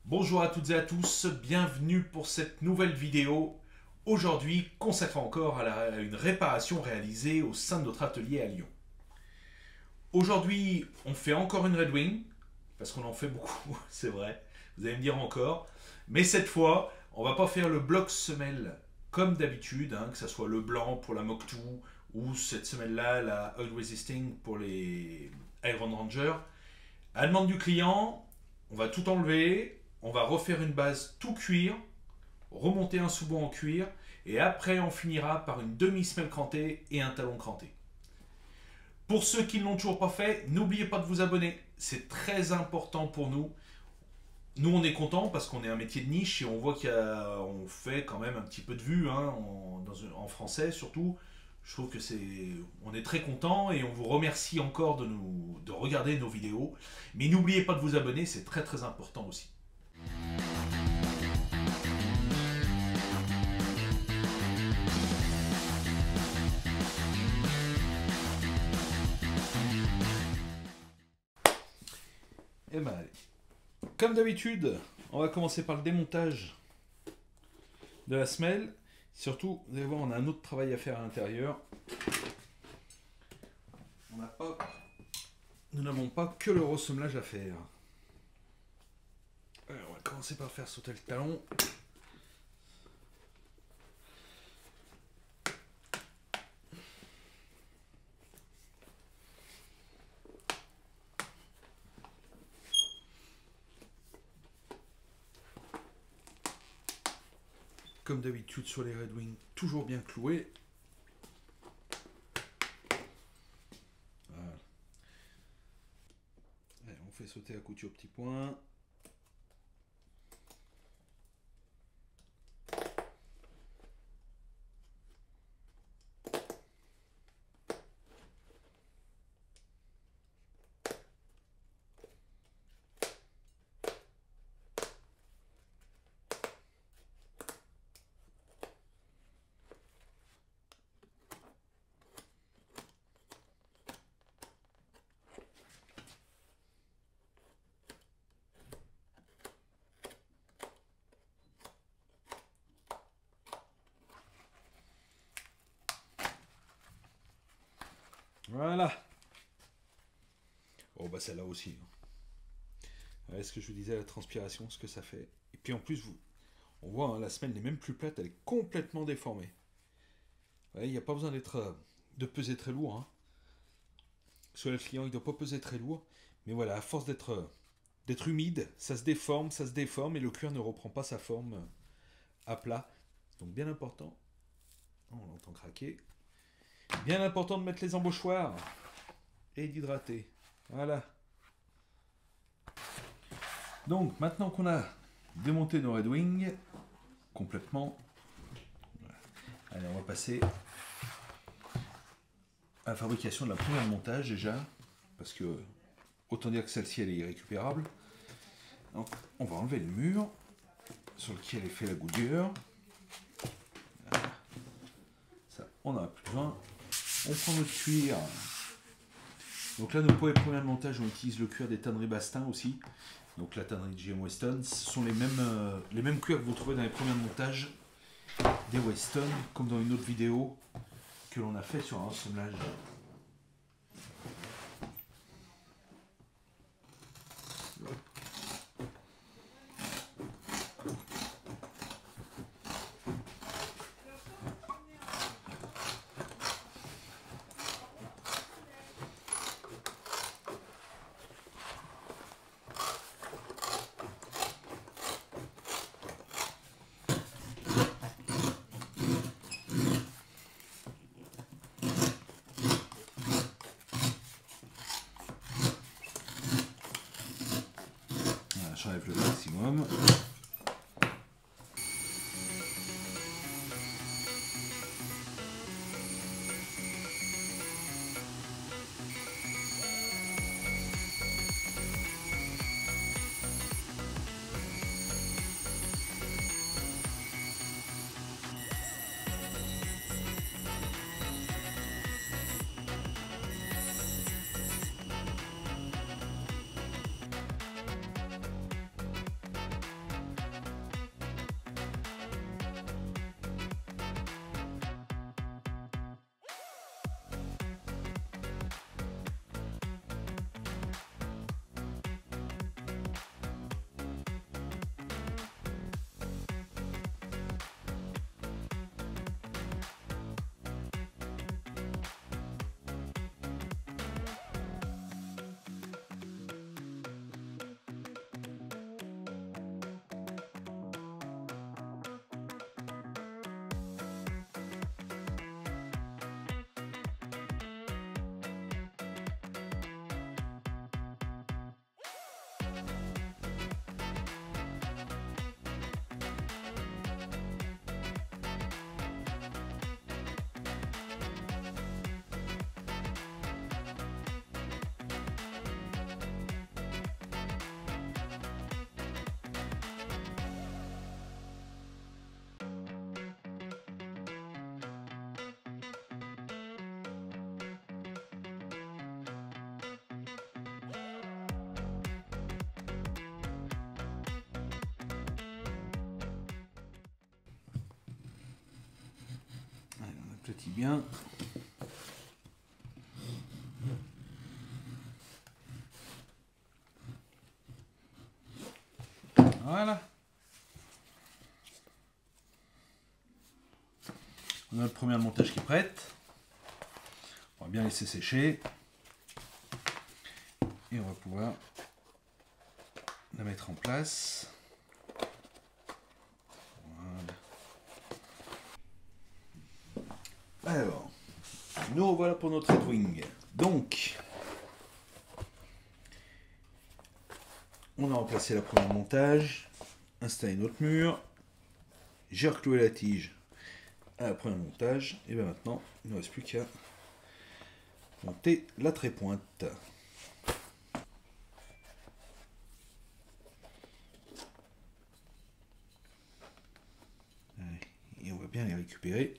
Bonjour à toutes et à tous, bienvenue pour cette nouvelle vidéo, aujourd'hui consacrée encore à une réparation réalisée au sein de notre atelier à Lyon. Aujourd'hui, on fait encore une Red Wing, parce qu'on en fait beaucoup, c'est vrai, vous allez me dire encore, mais cette fois, on va pas faire le bloc semelle comme d'habitude, que ce soit le blanc pour la Mock 2 ou cette semelle-là, la Oil Resisting pour les Iron Ranger. À la demande du client, on va tout enlever, on va refaire une base tout cuir, remonter un sous-bois en cuir, et après on finira par une demi-semelle crantée et un talon cranté. Pour ceux qui ne l'ont toujours pas fait, n'oubliez pas de vous abonner, c'est très important pour nous. Nous on est contents parce qu'on est un métier de niche et on voit qu'on fait quand même un petit peu de vues en français surtout. Je trouve que on est très content et on vous remercie encore de regarder nos vidéos. Mais n'oubliez pas de vous abonner, c'est très très important aussi. Et ben allez. Comme d'habitude, on va commencer par le démontage de la semelle. Surtout, vous allez voir, on a un autre travail à faire à l'intérieur. Nous n'avons pas que le ressemblage à faire. Alors, on va commencer par faire sauter le talon. Comme d'habitude sur les Red Wings, toujours bien cloué. Voilà. Allez, on fait sauter la couture au petit point. Voilà. Oh bah celle-là aussi. Ouais, ce que je vous disais, la transpiration, ce que ça fait. Et puis en plus, on voit, la semelle n'est même plus plate, elle est complètement déformée. Il n'y a pas besoin de peser très lourd. Sur le client, il ne doit pas peser très lourd. Mais voilà, à force d'être humide, ça se déforme et le cuir ne reprend pas sa forme à plat. Donc bien important, on l'entend craquer, bien important de mettre les embauchoirs et d'hydrater. Voilà. Donc maintenant qu'on a démonté nos Red Wings complètement, allez, on va passer à la fabrication de la première montage déjà, parce que autant dire que celle-ci elle est irrécupérable. Donc on va enlever le mur sur lequel est fait la goudure. Voilà. Ça, on n'en a plus besoin. On prend notre cuir. Donc là, pour les premiers montages, on utilise le cuir des tanneries Bastin aussi. Donc la tannerie de J.M. Weston. Ce sont les mêmes cuirs que vous trouvez dans les premiers montages des Weston, comme dans une autre vidéo que l'on a fait sur un assemblage. J'enlève le maximum. Petit bien. Voilà. On a le premier montage qui est prêt. On va bien laisser sécher. Et on va pouvoir la mettre en place. Voilà. Alors, nous revoilà pour notre Redwing. Donc, on a remplacé la première montage, installé notre mur, j'ai recloué la tige à la première montage, et bien maintenant, il ne reste plus qu'à monter la trépointe. Et on va bien les récupérer,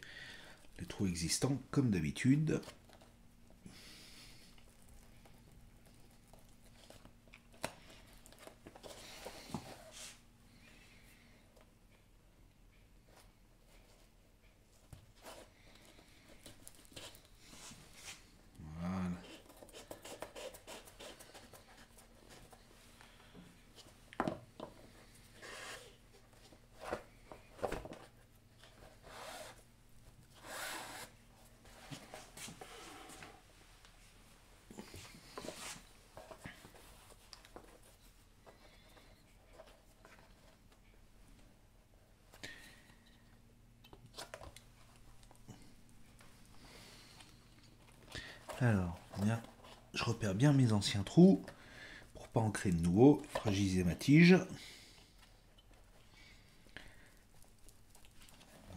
les trous existants comme d'habitude. Alors, bien, je repère bien mes anciens trous pour pas en créer de nouveaux, fragiliser ma tige.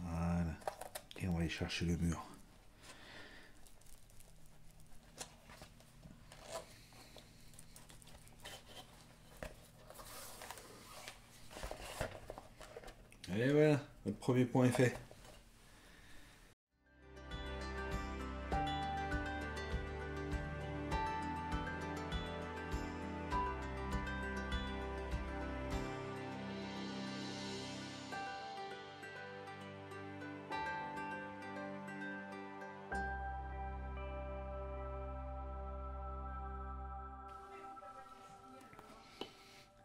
Voilà. Et on va aller chercher le mur. Et voilà, notre premier point est fait.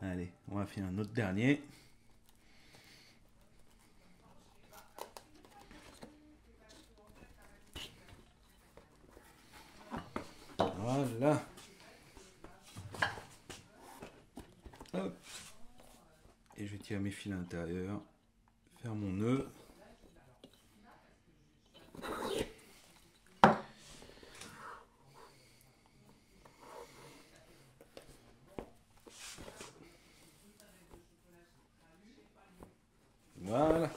Allez, on va faire un autre dernier. Voilà. Hop. Et je vais tirer mes fils à l'intérieur, faire mon nœud. Voilà.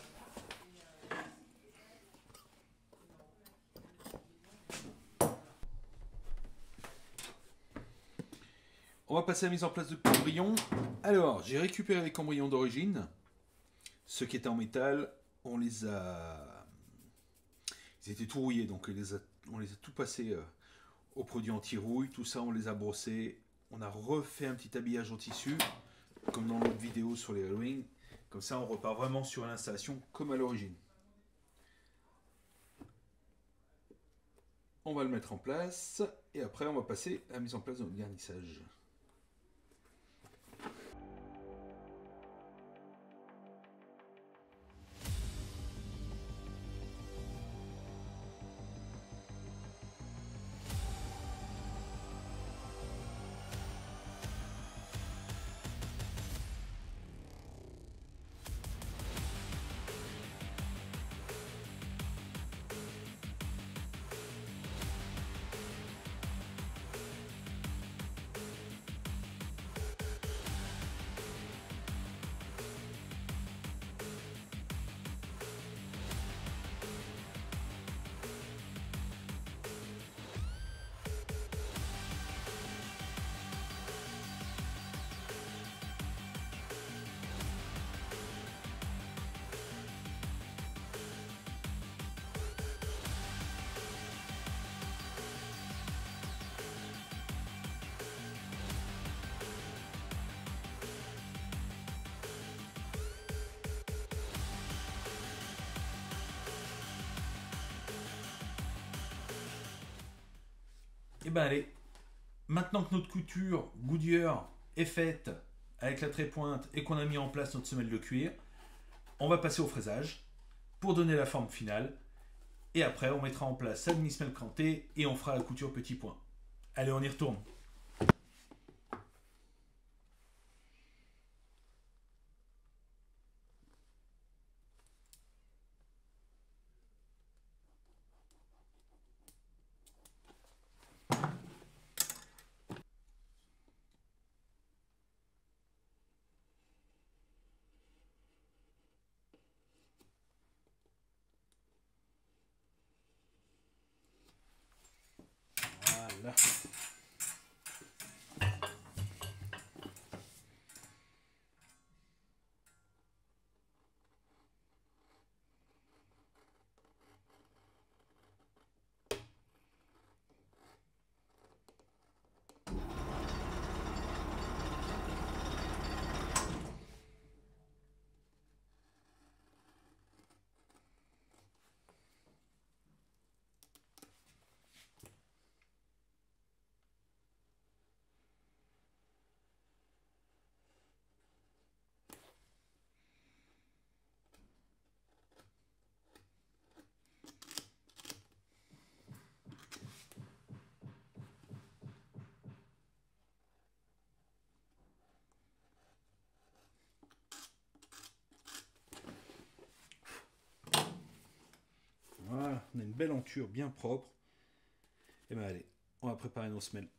On va passer à la mise en place de cambrions. Alors, j'ai récupéré les cambrions d'origine. Ceux qui étaient en métal, on les a... Ils étaient tout rouillés, donc on les a tout passés au produit anti-rouille. Tout ça, on les a brossés. On a refait un petit habillage en tissu, comme dans notre vidéo sur les Halloween. Comme ça, on repart vraiment sur l'installation comme à l'origine. On va le mettre en place. Et après, on va passer à la mise en place de notre garnissage. ben allez, maintenant que notre couture Goodyear est faite avec la trépointe et qu'on a mis en place notre semelle de cuir, on va passer au fraisage pour donner la forme finale. Et après, on mettra en place sa demi-semelle crantée et on fera la couture petit point. Allez, on y retourne. Voilà. Voilà, on a une belle enture bien propre. Et ben allez, on va préparer nos semelles.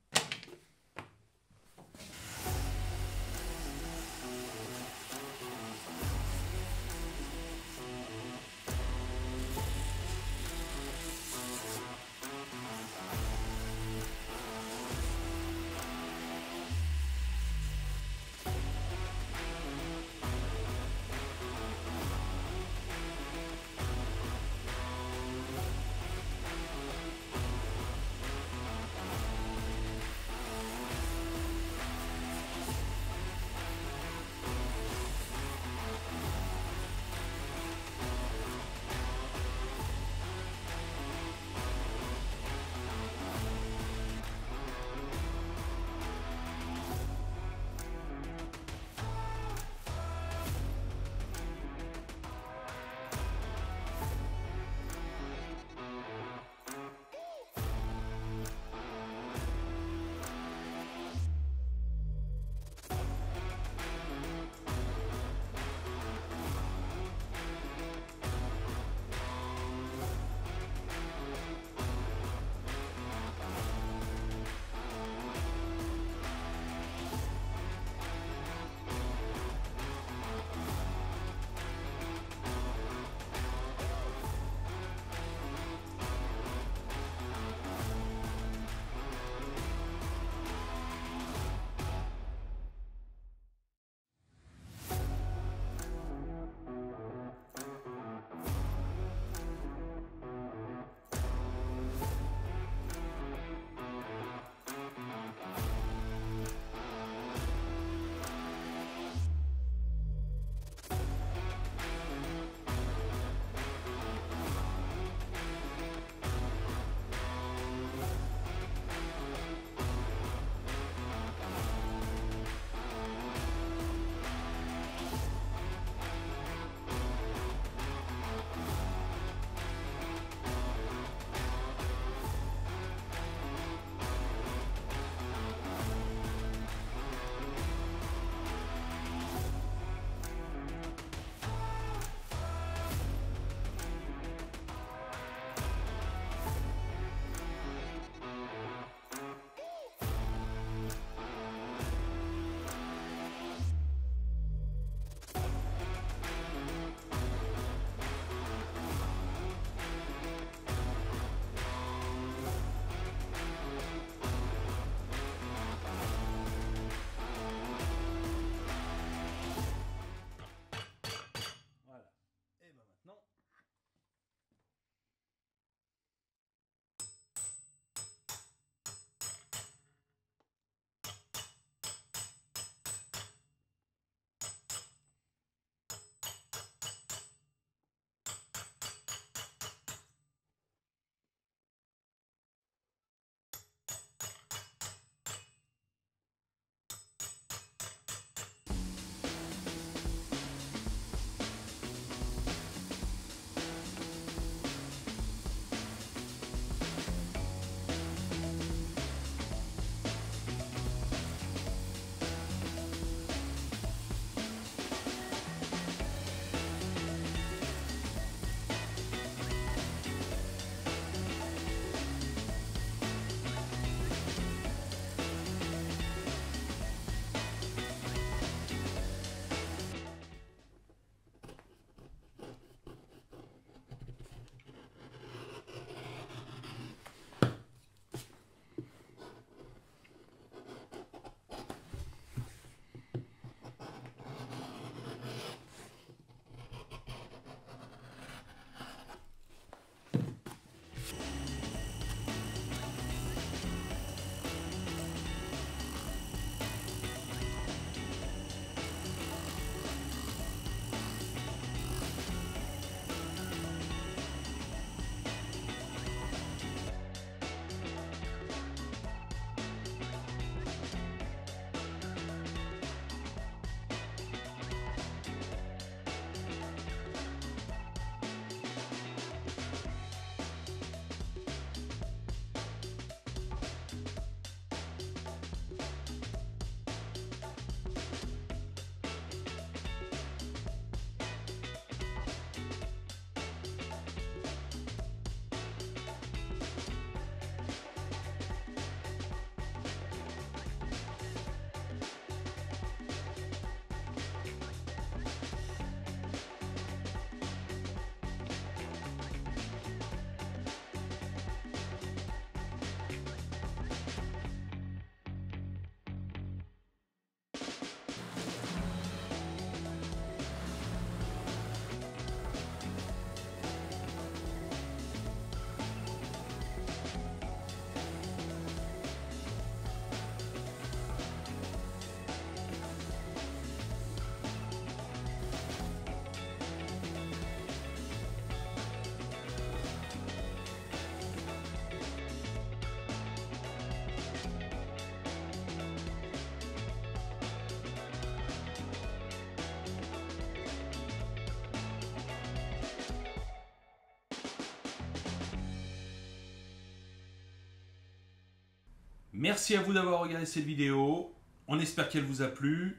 Merci à vous d'avoir regardé cette vidéo. On espère qu'elle vous a plu.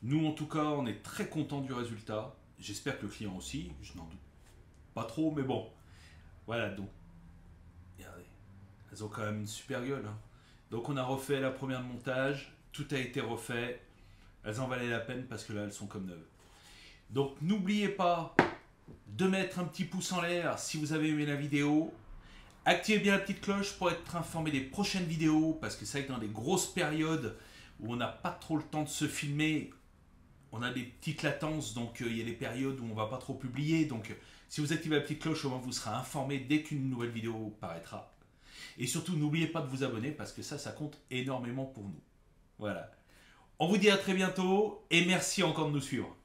Nous, en tout cas, on est très contents du résultat. J'espère que le client aussi. Je n'en doute pas trop, mais bon. Voilà, donc. Regardez. Elles ont quand même une super gueule. Hein. Donc, on a refait la première de montage. Tout a été refait. Elles en valaient la peine parce que là, elles sont comme neuves. Donc, n'oubliez pas de mettre un petit pouce en l'air si vous avez aimé la vidéo. Activez bien la petite cloche pour être informé des prochaines vidéos, parce que c'est vrai que dans des grosses périodes où on n'a pas trop le temps de se filmer, on a des petites latences, donc il y a des périodes où on ne va pas trop publier. Donc si vous activez la petite cloche, au moins vous serez informé dès qu'une nouvelle vidéo paraîtra. Et surtout, n'oubliez pas de vous abonner, parce que ça compte énormément pour nous. Voilà. On vous dit à très bientôt, et merci encore de nous suivre.